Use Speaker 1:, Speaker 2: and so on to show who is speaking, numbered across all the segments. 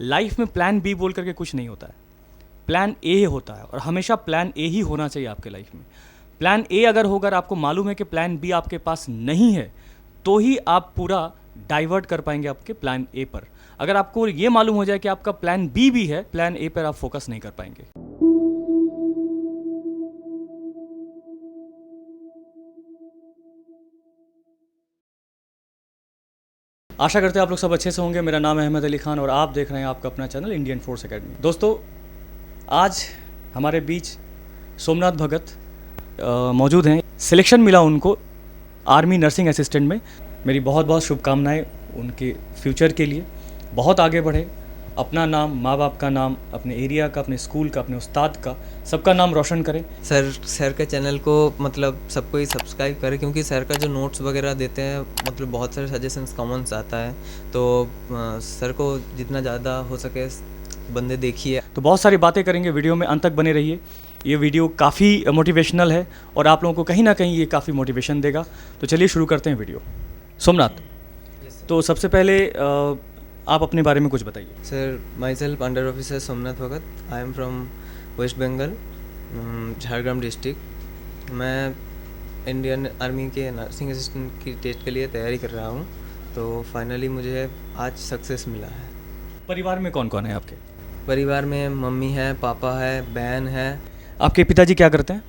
Speaker 1: Life में plan B बोल करके कुछ नहीं होता है, प्लान ए होता है और हमेशा प्लान ए ही होना चाहिए आपके लाइफ में। प्लान ए अगर होगा, आपको मालूम है कि प्लान बी आपके पास नहीं है, तो ही आप पूरा डाइवर्ट कर पाएंगे आपके प्लान ए पर। अगर आपको ये मालूम हो जाए कि आपका प्लान बी भी है, प्लान ए पर आप फोकस नहीं कर पाएंगे। आशा करते हैं आप लोग सब अच्छे से होंगे। मेरा नाम है अहमद अली खान और आप देख रहे हैं आपका अपना चैनल इंडियन फोर्स एकेडमी। दोस्तों, आज हमारे बीच सोमनाथ भगत मौजूद हैं। सिलेक्शन मिला उनको आर्मी नर्सिंग असिस्टेंट में। मेरी बहुत बहुत शुभकामनाएं उनके फ्यूचर के लिए। बहुत आगे बढ़े, अपना नाम, माँ बाप का नाम, अपने एरिया का, अपने स्कूल का, अपने उस्ताद का, सबका नाम रोशन करें।
Speaker 2: सर के चैनल को मतलब सबको ही सब्सक्राइब करें, क्योंकि सर का जो नोट्स वगैरह देते हैं मतलब बहुत सारे सजेशंस कमेंट्स आता है, तो सर को जितना ज़्यादा हो सके बंदे देखिए।
Speaker 1: तो बहुत सारी बातें करेंगे, वीडियो में अंत तक बने रहिए। ये वीडियो काफ़ी मोटिवेशनल है और आप लोगों को कहीं ना कहीं ये काफ़ी मोटिवेशन देगा। तो चलिए शुरू करते हैं वीडियो। सोमनाथ, तो सबसे पहले आप अपने बारे में कुछ बताइए।
Speaker 2: Sir, myself under officer Somnath Bhagat. I am from West Bengal, Jhargram district. मैं इंडियन आर्मी के नर्सिंग असिस्टेंट की टेस्ट के लिए तैयारी कर रहा हूँ, तो फाइनली मुझे आज सक्सेस मिला है।
Speaker 1: परिवार में कौन कौन है आपके?
Speaker 2: परिवार में मम्मी है, पापा है, बहन है।
Speaker 1: आपके पिताजी क्या करते हैं?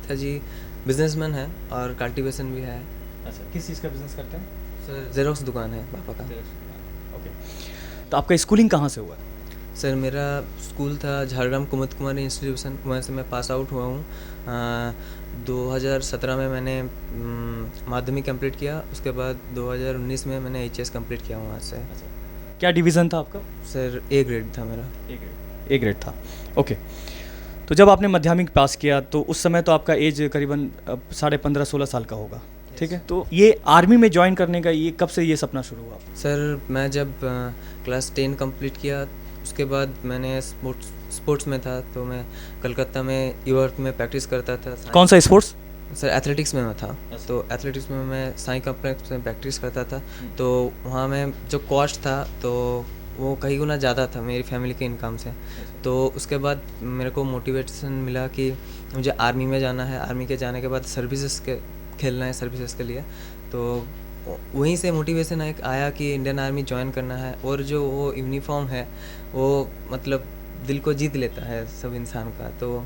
Speaker 2: पिताजी बिजनेसमैन है और कल्टीवेशन भी है।
Speaker 1: अच्छा, किस चीज़ का बिजनेस करते हैं?
Speaker 2: सर, जेरोक्स दुकान है पापा का।
Speaker 1: ओके, तो आपका स्कूलिंग कहाँ से हुआ?
Speaker 2: सर, मेरा स्कूल था झारग्राम कुमुद कुमारी इंस्टीट्यूशन, वहाँ से मैं पास आउट हुआ हूँ। 2017 में मैंने माध्यमिक कंप्लीट किया, उसके बाद 2019 में मैंने एचएस कंप्लीट किया वहाँ से।
Speaker 1: अच्छा, क्या डिवीज़न था आपका?
Speaker 2: सर, ए ग्रेड था मेरा।
Speaker 1: ए ग्रेड था। ओके, तो जब आपने माध्यमिक पास किया तो उस समय तो आपका एज करीबन 15.5-16 साल का होगा, ठीक है? तो ये आर्मी में ज्वाइन करने का ये कब से ये सपना शुरू हुआ?
Speaker 2: सर, मैं जब क्लास 10 कंप्लीट किया, उसके बाद मैंने स्पोर्ट्स में था, तो मैं कलकत्ता में यूर्थ में प्रैक्टिस करता था।
Speaker 1: कौन सा स्पोर्ट्स?
Speaker 2: सर, एथलेटिक्स में मैं था। तो एथलेटिक्स में मैं साई कॉम्प्लेक्स में प्रैक्टिस करता था, तो वहाँ में जो कॉस्ट था तो वो कहीं गुना ज़्यादा था मेरी फैमिली के इनकम से। तो उसके बाद मेरे को मोटिवेशन मिला कि मुझे आर्मी में जाना है। आर्मी के जाने के बाद सर्विसेज के खेलना है, सर्विसेज के लिए। तो वहीं से मोटिवेशन एक आया कि इंडियन आर्मी ज्वाइन करना है। और जो वो यूनिफॉर्म है वो मतलब दिल को जीत लेता है सब इंसान का, तो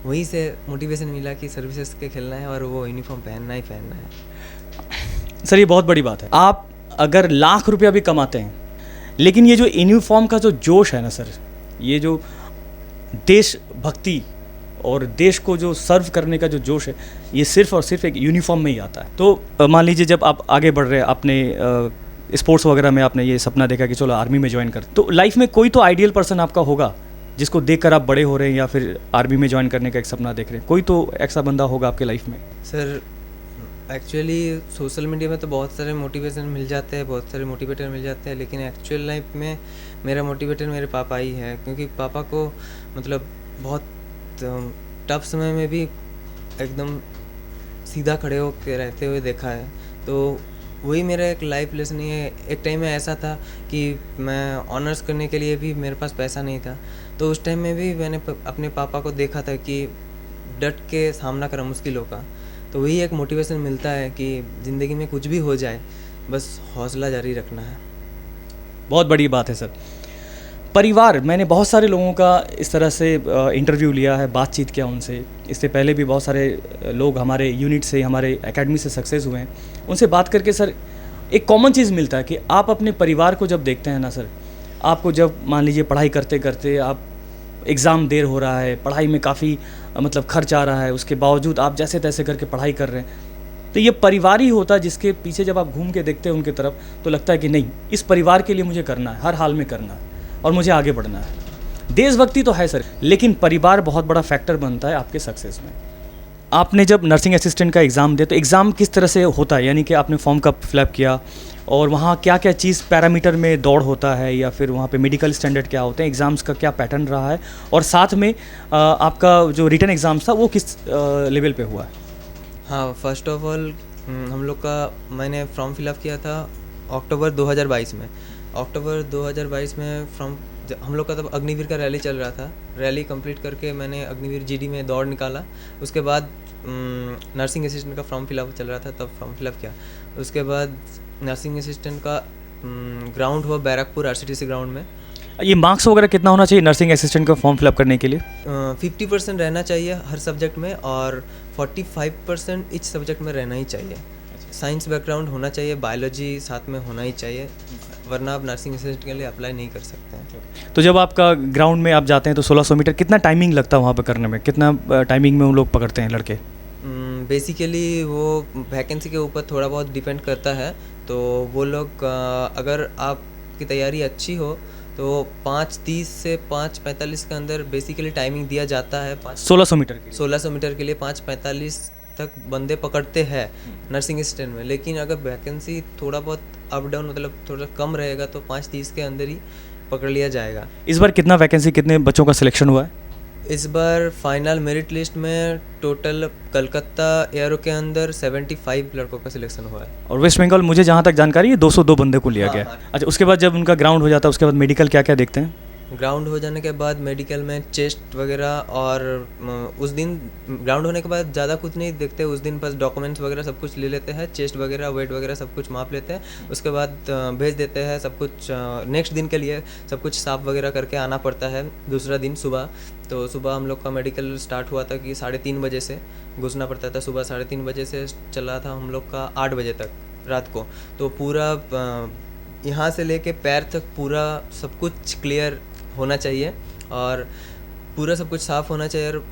Speaker 2: वहीं से मोटिवेशन मिला कि सर्विसेज के खेलना है और वो यूनिफॉर्म पहनना ही पहनना है।
Speaker 1: सर, ये बहुत बड़ी बात है। आप अगर लाख रुपया भी कमाते हैं, लेकिन ये जो यूनिफॉर्म का जो जोश है ना सर, ये जो देशभक्ति और देश को जो सर्व करने का जो जोश है, ये सिर्फ और सिर्फ एक यूनिफॉर्म में ही आता है। तो मान लीजिए जब आप आगे बढ़ रहे हैं अपने स्पोर्ट्स वगैरह में, आपने ये सपना देखा कि चलो आर्मी में ज्वाइन कर, तो लाइफ में कोई तो आइडियल पर्सन आपका होगा जिसको देखकर आप बड़े हो रहे हैं या फिर आर्मी में ज्वाइन करने का एक सपना देख रहे हैं। कोई तो ऐसा बंदा होगा आपके लाइफ में?
Speaker 2: सर, एक्चुअली सोशल मीडिया में तो बहुत सारे मोटिवेशन मिल जाते हैं, बहुत सारे मोटिवेटर मिल जाते हैं, लेकिन एक्चुअल लाइफ में मेरा मोटिवेटर मेरे पापा ही है, क्योंकि पापा को मतलब बहुत टफ समय में भी एकदम सीधा खड़े होकर रहते हुए देखा है। तो वही मेरा एक लाइफ लेसन ही है। एक टाइम में ऐसा था कि मैं ऑनर्स करने के लिए भी मेरे पास पैसा नहीं था, तो उस टाइम में भी मैंने अपने पापा को देखा था कि डट के सामना करा मुश्किलों का। तो वही एक मोटिवेशन मिलता है कि ज़िंदगी में कुछ भी हो जाए, बस हौसला जारी रखना है।
Speaker 1: बहुत बड़ी बात है सर। परिवार, मैंने बहुत सारे लोगों का इस तरह से इंटरव्यू लिया है, बातचीत किया उनसे। इससे पहले भी बहुत सारे लोग हमारे यूनिट से, हमारे एकेडमी से सक्सेस हुए हैं। उनसे बात करके सर एक कॉमन चीज़ मिलता है कि आप अपने परिवार को जब देखते हैं ना सर, आपको जब मान लीजिए पढ़ाई करते करते आप एग्ज़ाम देर हो रहा है, पढ़ाई में काफ़ी मतलब खर्च आ रहा है, उसके बावजूद आप जैसे तैसे करके पढ़ाई कर रहे हैं, तो ये परिवार ही होता है जिसके पीछे जब आप घूम के देखते हैं उनके तरफ, तो लगता है कि नहीं, इस परिवार के लिए मुझे करना है, हर हाल में करना है और मुझे आगे बढ़ना है। देशभक्ति तो है सर, लेकिन परिवार बहुत बड़ा फैक्टर बनता है आपके सक्सेस में। आपने जब नर्सिंग असिस्टेंट का एग्ज़ाम दिया तो एग्ज़ाम किस तरह से होता है, यानी कि आपने फॉर्म कब फिलअप किया और वहाँ क्या क्या चीज़ पैरामीटर में दौड़ होता है या फिर वहाँ पे मेडिकल स्टैंडर्ड क्या होते हैं, एग्ज़ाम्स का क्या पैटर्न रहा है, और साथ में आपका जो रिटन एग्ज़ाम्स था वो किस लेवल पे हुआ है?
Speaker 2: हाँ, फर्स्ट ऑफ ऑल हम लोग का मैंने फॉर्म फिलअप किया था अक्टूबर 2022 में। अक्टूबर 2022 में हम लोग का तब अग्निवीर का रैली चल रहा था। रैली कंप्लीट करके मैंने अग्निवीर जीडी में दौड़ निकाला। उसके बाद नर्सिंग असिस्टेंट का फॉर्म फिलअप चल रहा था, तब फॉर्म फिलअप किया। उसके बाद नर्सिंग असिस्टेंट का ग्राउंड हुआ बैरकपुर आरसीटीसी ग्राउंड में।
Speaker 1: ये मार्क्स वगैरह कितना होना चाहिए नर्सिंग असिस्टेंट का फॉर्म फिलअप करने के लिए?
Speaker 2: 50% रहना चाहिए हर सब्जेक्ट में और 45% इच सब्जेक्ट में रहना ही चाहिए। साइंस बैकग्राउंड होना चाहिए, बायोलॉजी साथ में होना ही चाहिए, वरना आप नर्सिंग असिस्टेंट के लिए अप्लाई नहीं कर सकते हैं।
Speaker 1: तो जब आपका ग्राउंड में आप जाते हैं तो 1600 मीटर कितना टाइमिंग लगता है वहाँ पर करने में? कितना टाइमिंग में उन लोग पकड़ते हैं लड़के?
Speaker 2: बेसिकली वो वैकेंसी के ऊपर थोड़ा बहुत डिपेंड करता है। तो वो लोग अगर आपकी तैयारी अच्छी हो तो 5:30 से 5:45 के अंदर बेसिकली टाइमिंग दिया जाता है।
Speaker 1: 1600 मीटर के लिए
Speaker 2: 1600 मीटर के लिए 5:45 तक बंदे पकड़ते हैं नर्सिंग असिस्टेंट में। लेकिन अगर वैकेंसी थोड़ा बहुत अप डाउन मतलब थोड़ा कम रहेगा तो 5:30 के अंदर ही पकड़ लिया जाएगा।
Speaker 1: इस बार कितना वैकेंसी, कितने बच्चों का सिलेक्शन हुआ है?
Speaker 2: इस बार फाइनल मेरिट लिस्ट में टोटल कलकत्ता एयरो के अंदर 75 लड़कों का सिलेक्शन हुआ है।
Speaker 1: और वेस्ट बंगाल मुझे जहाँ तक जानकारी है 202 बंदे को लिया
Speaker 2: हाँ,
Speaker 1: गया।
Speaker 2: हाँ।
Speaker 1: अच्छा, उसके बाद जब उनका ग्राउंड हो जाता है उसके बाद मेडिकल क्या क्या देखते हैं?
Speaker 2: ग्राउंड हो जाने के बाद मेडिकल में चेस्ट वगैरह और उस दिन ग्राउंड होने के बाद ज़्यादा कुछ नहीं देखते। उस दिन बस डॉक्यूमेंट्स वगैरह सब कुछ ले लेते हैं, चेस्ट वगैरह वेट वगैरह सब कुछ माप लेते हैं। उसके बाद भेज देते हैं सब कुछ। नेक्स्ट दिन के लिए सब कुछ साफ वगैरह करके आना पड़ता है दूसरा दिन सुबह। तो सुबह हम लोग का मेडिकल स्टार्ट हुआ था कि 3:30 बजे से घुसना पड़ता था। सुबह 3:30 बजे से चला था हम लोग का 8 बजे तक रात को। तो पूरा यहाँ से लेके पैर तक पूरा सब कुछ क्लियर होना चाहिए और पूरा सब कुछ साफ़ होना चाहिए। और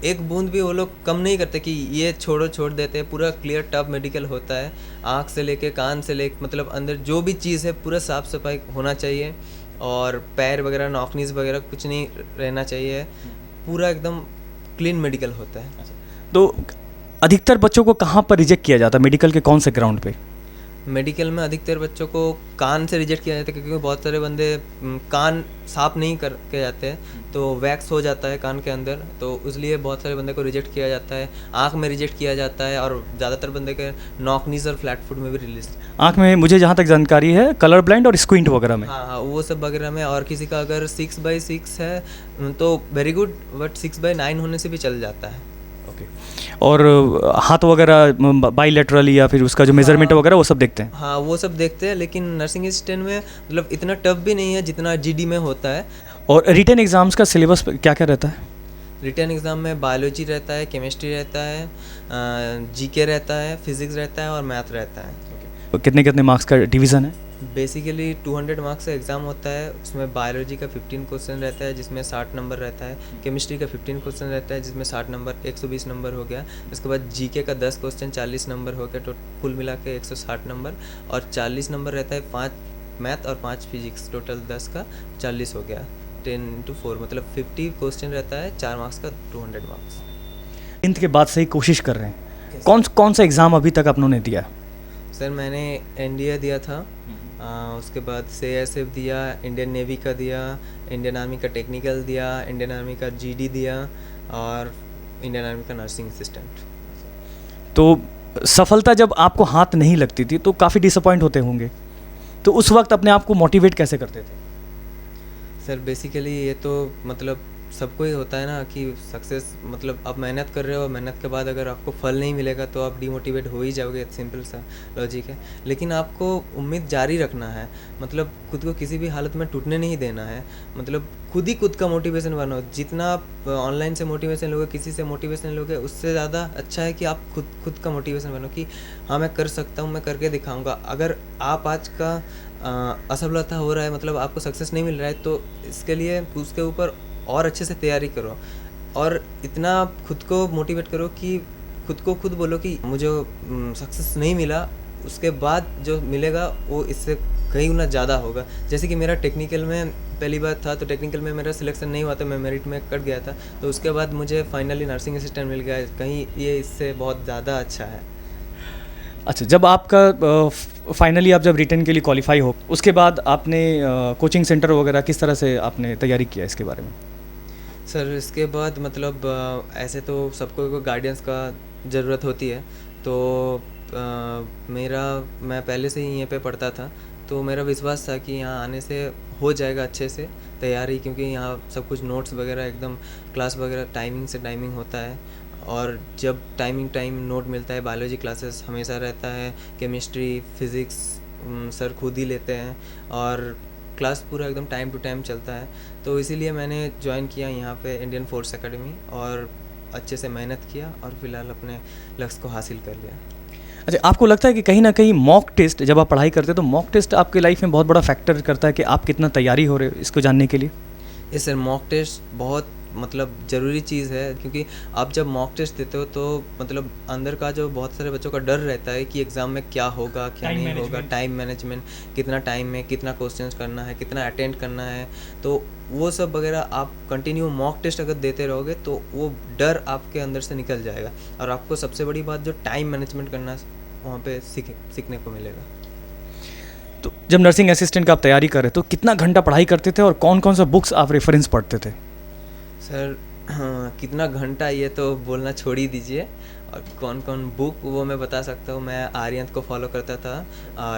Speaker 2: एक बूंद भी वो लोग कम नहीं करते कि ये छोड़ देते हैं। पूरा क्लियर टफ मेडिकल होता है, आँख से लेके कान से लेके मतलब अंदर जो भी चीज़ है पूरा साफ़ सफाई होना चाहिए। और पैर वगैरह नॉकनीज वगैरह कुछ नहीं रहना चाहिए, पूरा एकदम क्लीन मेडिकल होता है।
Speaker 1: तो अधिकतर बच्चों को कहाँ पर रिजेक्ट किया जाता है, मेडिकल के कौन से ग्राउंड पे?
Speaker 2: मेडिकल में अधिकतर बच्चों को कान से रिजेक्ट किया जाता है क्योंकि बहुत सारे बंदे कान साफ नहीं करके जाते हैं तो वैक्स हो जाता है कान के अंदर, तो इसलिए बहुत सारे बंदे को रिजेक्ट किया जाता है। आँख में रिजेक्ट किया जाता है और ज़्यादातर बंदे के नॉक नीज और फ्लैट फुट में भी रिलीज।
Speaker 1: आँख में मुझे जहाँ तक जानकारी है कलर ब्लाइंड और स्क्विंट वगैरह में।
Speaker 2: हाँ, वो सब वगैरह में। और किसी का अगर 6/6 है तो वेरी गुड, बट 6/9 होने से भी चल जाता है।
Speaker 1: ओके। और हाथ वगैरह बाईलेटरली या फिर उसका जो मेजरमेंट वगैरह वो सब देखते हैं?
Speaker 2: हाँ, वो सब देखते हैं, लेकिन नर्सिंग असिस्टेंट में मतलब इतना टफ भी नहीं है जितना जीडी में होता है।
Speaker 1: और रिटन एग्ज़ाम्स का सिलेबस क्या क्या रहता है?
Speaker 2: रिटन एग्ज़ाम में बायोलॉजी रहता है, केमिस्ट्री रहता है, जीके रहता है, फिजिक्स रहता है और मैथ रहता है।
Speaker 1: कितने कितने मार्क्स का डिवीज़न है?
Speaker 2: बेसिकली 200 मार्क्स का एग्ज़ाम होता है। उसमें बायोलॉजी का 15 क्वेश्चन रहता है जिसमें 60 नंबर रहता है, केमिस्ट्री का 15 क्वेश्चन रहता है जिसमें 60 नंबर 120 नंबर हो गया। उसके बाद जीके का 10 क्वेश्चन 40 नंबर हो गया, तो कुल मिला के 160 नंबर। और 40 नंबर रहता है 5 मैथ और 5 फिजिक्स, टोटल 10 का 40 हो गया। 10x4 मतलब 50 क्वेश्चन रहता है, 4 मार्क्स का 200 मार्क्स।
Speaker 1: 10th के बाद से ही कोशिश कर रहे हैं, कौन सा एग्ज़ाम अभी तक आपने दिया?
Speaker 2: सर मैंने एनडीए दिया था, उसके बाद सीएसएफ दिया, इंडियन नेवी का दिया, इंडियन आर्मी का टेक्निकल दिया, इंडियन आर्मी का जीडी दिया और इंडियन आर्मी का नर्सिंग असिस्टेंट।
Speaker 1: तो सफलता जब आपको हाथ नहीं लगती थी तो काफ़ी डिसअपॉइंट होते होंगे, तो उस वक्त अपने आप को मोटिवेट कैसे करते थे?
Speaker 2: सर बेसिकली ये तो मतलब सबको ही होता है ना कि सक्सेस मतलब आप मेहनत कर रहे हो, मेहनत के बाद अगर आपको फल नहीं मिलेगा तो आप डिमोटिवेट हो ही जाओगे, सिंपल सा लॉजिक है। लेकिन आपको उम्मीद जारी रखना है, मतलब खुद को किसी भी हालत में टूटने नहीं देना है। मतलब खुद का मोटिवेशन बनो। जितना आप ऑनलाइन से मोटिवेशन लोगे, किसी से मोटिवेशन लोगे, उससे ज़्यादा अच्छा है कि आप खुद का मोटिवेशन बनो कि हाँ मैं कर सकता हूँ, मैं करके दिखाऊँगा। अगर आप आज का असफलता हो रहा है मतलब आपको सक्सेस नहीं मिल रहा है तो इसके लिए उसके ऊपर और अच्छे से तैयारी करो और इतना खुद को मोटिवेट करो कि खुद को खुद बोलो कि मुझे सक्सेस नहीं मिला, उसके बाद जो मिलेगा वो इससे कई गुना ज़्यादा होगा। जैसे कि मेरा टेक्निकल में पहली बार था तो टेक्निकल में मेरा सिलेक्शन नहीं हुआ था, मैं मेरिट में कट गया था। तो उसके बाद मुझे फाइनली नर्सिंग असिस्टेंट मिल गया, कहीं ये इससे बहुत ज़्यादा अच्छा है।
Speaker 1: अच्छा, जब आपका फाइनली आप जब रिटर्न के लिए क्वालिफाई हो उसके बाद आपने कोचिंग सेंटर वगैरह किस तरह से आपने तैयारी किया इसके बारे में?
Speaker 2: सर इसके बाद मतलब ऐसे तो सबको गाइडेंस का ज़रूरत होती है। तो मैं पहले से ही यहीं पे पढ़ता था तो मेरा विश्वास था कि यहाँ आने से हो जाएगा अच्छे से तैयारी, क्योंकि यहाँ सब कुछ नोट्स वगैरह एकदम क्लास वगैरह टाइमिंग से टाइमिंग होता है, और जब टाइम नोट मिलता है, बायोलॉजी क्लासेस हमेशा रहता है, केमिस्ट्री फिज़िक्स सर खुद ही लेते हैं, और क्लास पूरा एकदम टाइम टू टाइम चलता है। तो इसीलिए मैंने ज्वाइन किया यहाँ पे इंडियन फोर्स एकेडमी, और अच्छे से मेहनत किया और फिलहाल अपने लक्ष्य को हासिल कर लिया।
Speaker 1: अच्छा, आपको लगता है कि कहीं ना कहीं मॉक टेस्ट जब आप पढ़ाई करते हो तो मॉक टेस्ट आपके लाइफ में बहुत बड़ा फैक्टर करता है कि आप कितना तैयारी हो रहे हो इसको जानने के लिए?
Speaker 2: ये सर मॉक टेस्ट बहुत मतलब ज़रूरी चीज़ है, क्योंकि आप जब मॉक टेस्ट देते हो तो मतलब अंदर का जो बहुत सारे बच्चों का डर रहता है कि एग्ज़ाम में क्या होगा क्या
Speaker 1: Time
Speaker 2: नहीं होगा,
Speaker 1: management।
Speaker 2: टाइम मैनेजमेंट, कितना टाइम में कितना क्वेश्चंस करना है, कितना अटेंड करना है, तो वो सब वगैरह आप कंटिन्यू मॉक टेस्ट अगर देते रहोगे तो वो डर आपके अंदर से निकल जाएगा, और आपको सबसे बड़ी बात जो टाइम मैनेजमेंट करना वहाँ पे सीखने को मिलेगा।
Speaker 1: तो जब नर्सिंग असिस्टेंट का आप तैयारी कर रहे तो कितना घंटा पढ़ाई करते थे और कौन कौन सा बुक्स आप रेफरेंस पढ़ते थे?
Speaker 2: सर कितना घंटा ये तो बोलना छोड़ ही दीजिए, और कौन कौन बुक वो मैं बता सकता हूँ। मैं आर्यंत को फॉलो करता था,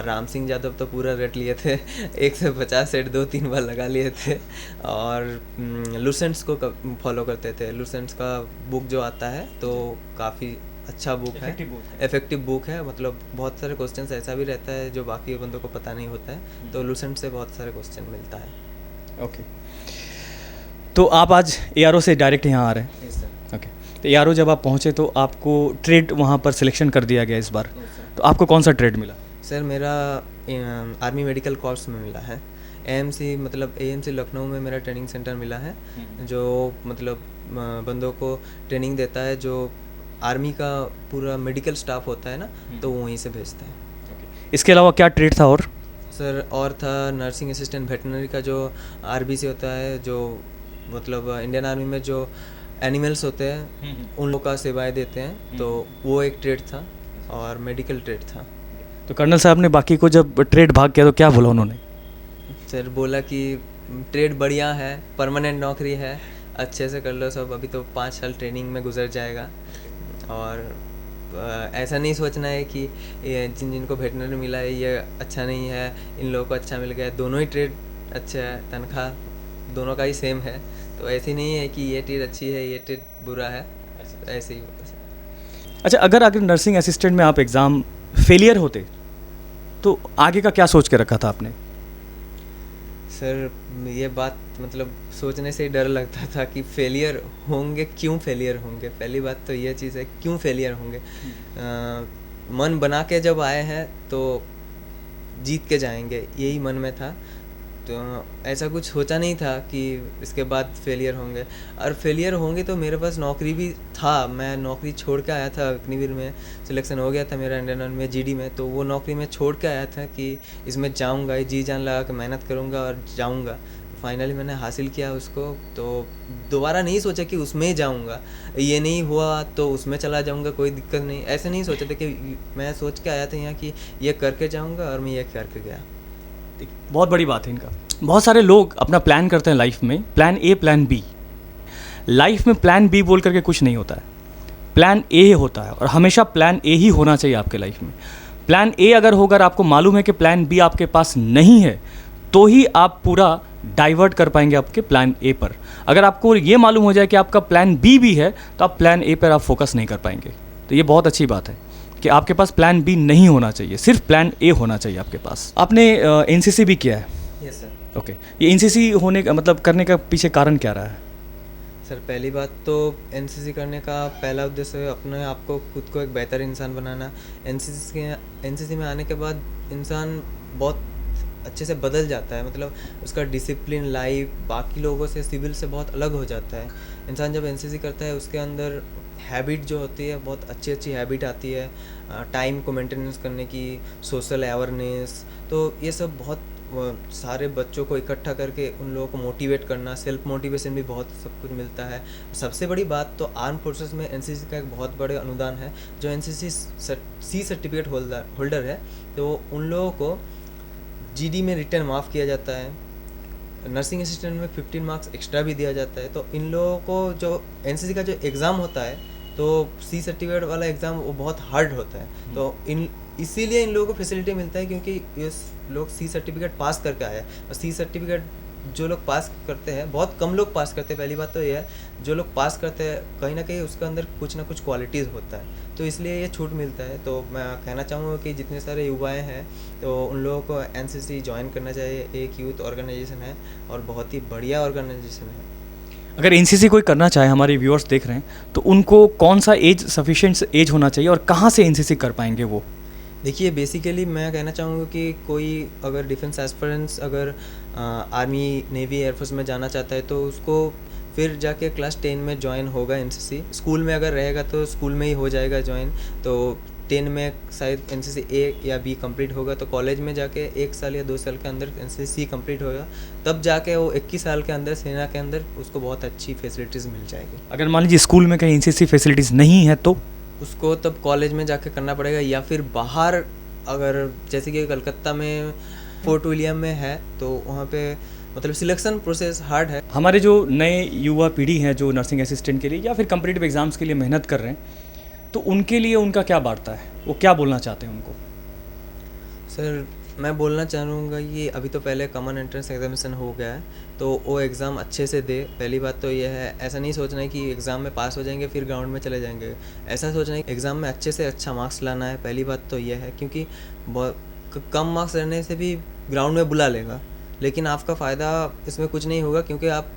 Speaker 2: राम सिंह यादव तो पूरा रट लिए थे 150 सेट 2-3 बार लगा लिए थे, और लुसेंट्स को फॉलो करते थे। लुसेंट्स का बुक जो आता है तो काफ़ी अच्छा बुक है, इफेक्टिव बुक है, मतलब बहुत सारे क्वेश्चंस ऐसा भी रहता है जो बाकी बंदों को पता नहीं होता है, तो लुसेंट से बहुत सारे क्वेश्चन मिलता है।
Speaker 1: ओके, तो आप आज एआरओ से डायरेक्ट यहाँ आ रहे हैं?
Speaker 2: Yes sir.
Speaker 1: ओके, तो एआरओ जब आप पहुँचे तो आपको ट्रेड वहाँ पर सिलेक्शन कर दिया गया इस बार, तो आपको कौन सा ट्रेड मिला?
Speaker 2: सर मेरा आर्मी मेडिकल कोर्स में मिला है, एएमसी मतलब एएमसी लखनऊ में मेरा ट्रेनिंग सेंटर मिला है, जो मतलब बंदों को ट्रेनिंग देता है, जो आर्मी का पूरा मेडिकल स्टाफ होता है ना, तो वहीं से भेजता है।
Speaker 1: इसके अलावा क्या ट्रेड था? और
Speaker 2: सर और था नर्सिंग असिस्टेंट वेटनरी का, जो आरबीसी होता है, जो मतलब इंडियन आर्मी में जो एनिमल्स होते हैं उन लोगों का सेवाएं देते हैं, तो वो एक ट्रेड था, और मेडिकल ट्रेड था।
Speaker 1: तो कर्नल साहब ने बाकी को जब ट्रेड भाग किया तो क्या बोला उन्होंने?
Speaker 2: सर बोला कि ट्रेड बढ़िया है, परमानेंट नौकरी है, अच्छे से कर लो सब, अभी तो 5 साल ट्रेनिंग में गुजर जाएगा, और ऐसा नहीं सोचना है कि जिनको वेटनरी मिला है ये अच्छा नहीं है, इन लोगों को अच्छा मिल गया। दोनों ही ट्रेड अच्छा है, तनख्वाह दोनों का ही सेम है, तो ऐसी नहीं है कि ये ट्रेड अच्छी है ये ट्रेड बुरा है, ऐसे ही होता है।
Speaker 1: अच्छा, अगर नर्सिंग असिस्टेंट में आप एग्ज़ाम फेलियर होते तो आगे का क्या सोच के रखा था आपने?
Speaker 2: सर ये बात मतलब सोचने से ही डर लगता था कि फेलियर होंगे, क्यों फेलियर होंगे। पहली बात तो ये चीज़ है, क्यों फेलियर होंगे। मन बना के जब आए हैं तो जीत के जाएंगे, यही मन में था। तो ऐसा कुछ सोचा नहीं था कि इसके बाद फेलियर होंगे, और फेलियर होंगे तो मेरे पास नौकरी भी था। मैं नौकरी छोड़ के आया था, अग्निवीर में सिलेक्शन हो गया था मेरा इंडियन आर्मी में जीडी में, तो वो नौकरी मैं छोड़ के आया था कि इसमें जाऊंगा, जी जान लगा के मेहनत करूंगा और जाऊंगा। फाइनली मैंने हासिल किया उसको, तो दोबारा नहीं सोचा कि उसमें ही जाऊंगा, ये नहीं हुआ तो उसमें चला जाऊंगा, कोई दिक्कत नहीं, ऐसे नहीं सोचा था। कि मैं सोच के आया था यहाँ कि ये करके जाऊंगा, और मैं ये करके गया।
Speaker 1: बहुत बड़ी बात है इनका। बहुत सारे लोग अपना प्लान करते हैं लाइफ में, plan A plan B. Life में प्लान बी बोल करके कुछ नहीं होता है, प्लान ए होता है, और हमेशा प्लान ए ही होना चाहिए आपके लाइफ में। प्लान ए अगर होगा, आपको मालूम है कि प्लान बी आपके पास नहीं है, तो ही आप पूरा डाइवर्ट कर पाएंगे आपके प्लान ए पर। अगर आपको ये मालूम हो जाए कि आपका प्लान बी भी है, तो आप प्लान ए पर आप फोकस नहीं कर पाएंगे। तो ये बहुत अच्छी बात है कि आपके पास प्लान बी नहीं होना चाहिए, सिर्फ प्लान ए होना चाहिए आपके पास। आपने एनसीसी भी किया है?
Speaker 2: Yes sir.
Speaker 1: ओके, ये एनसीसी होने का मतलब करने का पीछे कारण क्या रहा है?
Speaker 2: सर पहली बात तो एनसीसी करने का पहला उद्देश्य अपने आप को, खुद को एक बेहतर इंसान बनाना। एनसीसी में आने के बाद इंसान बहुत अच्छे से बदल जाता है, मतलब उसका डिसिप्लिन लाइफ बाकी लोगों से, सिविल से बहुत अलग हो जाता है। इंसान जब एनसीसी करता है उसके अंदर हैबिट जो होती है, बहुत अच्छी अच्छी हैबिट आती है, टाइम को मेंटेनेंस करने की, सोशल अवेयरनेस, तो ये सब बहुत सारे बच्चों को इकट्ठा करके उन लोगों को मोटिवेट करना, सेल्फ मोटिवेशन भी बहुत सब कुछ मिलता है। सबसे बड़ी बात तो आर्म फोर्सेस में एनसीसी का एक बहुत बड़े अनुदान है। जो एनसीसी सी सर्टिफिकेट होल्डर है, तो उन लोगों को जीडी में रिटर्न माफ़ किया जाता है, नर्सिंग असिस्टेंट में 15 मार्क्स एक्स्ट्रा भी दिया जाता है। तो इन लोगों को जो एनसीसी का जो एग्ज़ाम होता है तो सी सर्टिफिकेट वाला एग्ज़ाम वो बहुत हार्ड होता है। तो इसीलिए इन लोगों को फैसिलिटी मिलता है क्योंकि ये लोग सी सर्टिफिकेट पास करके आए हैं। और सी सर्टिफिकेट जो लोग पास करते हैं, बहुत कम लोग पास करते हैं, पहली बात तो ये है, जो लोग पास करते हैं कहीं ना कहीं उसके अंदर कुछ ना कुछ क्वालिटीज़ होता है, तो इसलिए ये छूट मिलता है। तो मैं कहना चाहूँगा कि जितने सारे युवाएं हैं तो उन लोगों को एनसीसी ज्वाइन करना चाहिए। एक यूथ ऑर्गेनाइजेशन है और बहुत ही बढ़िया ऑर्गेनाइजेशन है।
Speaker 1: अगर एनसीसी कोई करना चाहे, हमारे व्यूअर्स देख रहे हैं, तो उनको कौन सा एज सफिशिएंट एज होना चाहिए और कहाँ से एनसीसी कर पाएंगे वो?
Speaker 2: देखिए, बेसिकली मैं कहना चाहूँगा कि कोई अगर डिफेंस एस्पिरेंट्स अगर आर्मी, नेवी, एयरफोर्स में जाना चाहता है तो उसको फिर जाके क्लास 10 में ज्वाइन होगा एनसीसी। स्कूल में अगर रहेगा तो स्कूल में ही हो जाएगा ज्वाइन। तो 10 में शायद एनसीसी ए या बी कंप्लीट होगा, तो कॉलेज में जाके 1 साल या 2 साल के अंदर एनसीसी कंप्लीट होगा, तब जाके वो 21 साल के अंदर सेना के अंदर उसको बहुत अच्छी फैसिलिटीज़ मिल जाएगी।
Speaker 1: अगर मान लीजिए स्कूल में कहीं एनसीसी फैसिलिटीज़ नहीं है तो?
Speaker 2: उसको तब कॉलेज में जाके करना पड़ेगा, या फिर बाहर अगर जैसे कि कलकत्ता में फोर्ट विलियम में है तो वहाँ पे मतलब सिलेक्शन प्रोसेस हार्ड है।
Speaker 1: हमारे जो नए युवा पीढ़ी हैं जो नर्सिंग असिस्टेंट के लिए या फिर कम्पिटिटिव एग्ज़ाम्स के लिए मेहनत कर रहे हैं, तो उनके लिए उनका क्या वार्ता है, वो क्या बोलना चाहते हैं उनको?
Speaker 2: सर, मैं बोलना चाहूँगा कि अभी तो पहले कॉमन एंट्रेंस एग्जामिनेशन हो गया है, तो वो एग्ज़ाम अच्छे से दे। पहली बात तो ये है, ऐसा नहीं सोचना है कि एग्ज़ाम में पास हो जाएंगे फिर ग्राउंड में चले जाएंगे। ऐसा सोचना है कि एग्ज़ाम में अच्छे से अच्छा मार्क्स लाना है। पहली बात तो ये है, क्योंकि कम मार्क्स रहने से भी ग्राउंड में बुला लेगा, लेकिन आपका फ़ायदा इसमें कुछ नहीं होगा, क्योंकि आप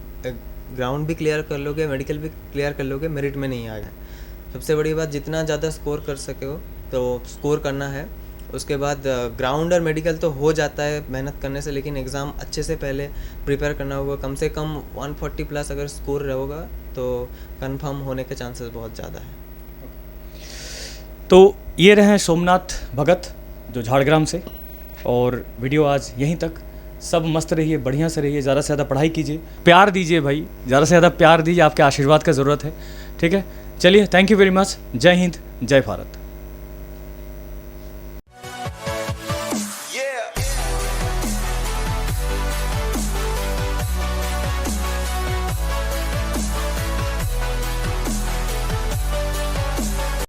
Speaker 2: ग्राउंड भी क्लियर कर लोगे, मेडिकल भी क्लियर कर लोगे, मेरिट में नहीं आएगा। सबसे बड़ी बात, जितना ज़्यादा स्कोर कर सके हो तो स्कोर करना है। उसके बाद ग्राउंड और मेडिकल तो हो जाता है मेहनत करने से, लेकिन एग्ज़ाम अच्छे से पहले प्रिपेयर करना होगा। कम से कम 140 प्लस अगर स्कोर रहेगा तो कंफर्म होने के चांसेस बहुत ज़्यादा है।
Speaker 1: तो ये रहे सोमनाथ भगत जो झाड़ग्राम से, और वीडियो आज यहीं तक। सब मस्त रहिए, बढ़िया से रहिए, ज़्यादा से ज़्यादा पढ़ाई कीजिए, प्यार दीजिए भाई, ज़्यादा से ज़्यादा प्यार दीजिए, आपके आशीर्वाद का ज़रूरत है। ठीक है, चलिए, थैंक यू वेरी मच। जय हिंद, जय भारत।